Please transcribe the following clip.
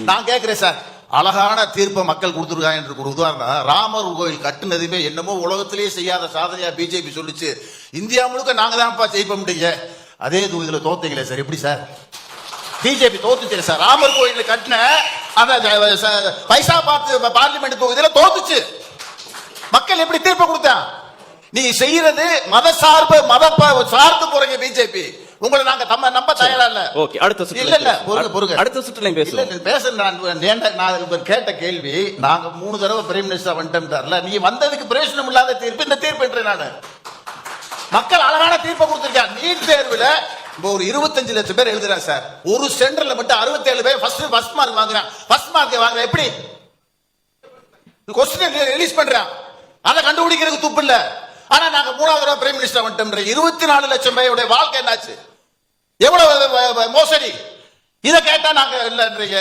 நான் கேட்கிறேன் சார், அழகான தீர்ப்பை மக்கள் கொடுத்துருக்காங்க என்று ஒரு உதாரணம், ராமர் கோயில் கட்டுனதுமே என்னமோ உலகத்திலேயே செய்யாத சாதனையா பிஜேபி சொல்லிச்சு. இந்தியா முழுக்க நாங்க தான்ப்பா ஜெயிப்போம்ட்டீங்க. அதே தொகுதியில தோத்தீங்களே சார், எப்படி சார்? பிஜேபி தோத்துச்சு சார். ராமர் கோயில் கட்டின பைசா பார்த்து பார்லிமெண்ட் தொகுதியில தோத்துச்சு. மக்கள் எப்படி தீர்ப்பு கொடுத்தான்? நீ செய்யறது மத சார்பு, மத சார்ந்து போறீங்க பிஜேபி. உங்களை நாங்க நம்ப தயாரா இல்ல. ஓகே, அடுத்த சுற்று இல்ல பொறுங்க. அடுத்த சுற்றுல பேசுறேன். நான் கேட்ட கேள்வி, நாங்க 3 தடவை பிரைம் மினிஸ்டர் வந்துட்டோம்ல, நீ வந்ததுக்கு பிரயோஜனம் இல்லாத தீர்ப்பு இந்த தீர்ப்பு என்று நான் மக்கள் அழகான தீர்ப்பை கொடுத்திருக்காங்க. நீட் தேர்வுல ஒரு 25 லட்சம் பேர் எழுதுறாங்க சார். ஒரு சென்டர்ல மட்டும் 67 பேர் ஃபர்ஸ்ட் மார்க் வாங்குறான். ஃபர்ஸ்ட் மார்க் வாங்குற எப்படி கொஸ்டின் ரிலீஸ் பண்றான்? அதை கண்டுபிடிக்கிறதுக்கு துப்பு இல்ல. ஆனா நாங்க 3வது தடவை பிரைம் மினிஸ்டர் வந்துட்டோம். 24 லட்சம் பேருடைய வாழ்க்கை என்னாச்சு? எவ்வளவு மோசடி? இதை கேட்டா நாங்க இல்லன்றீங்க.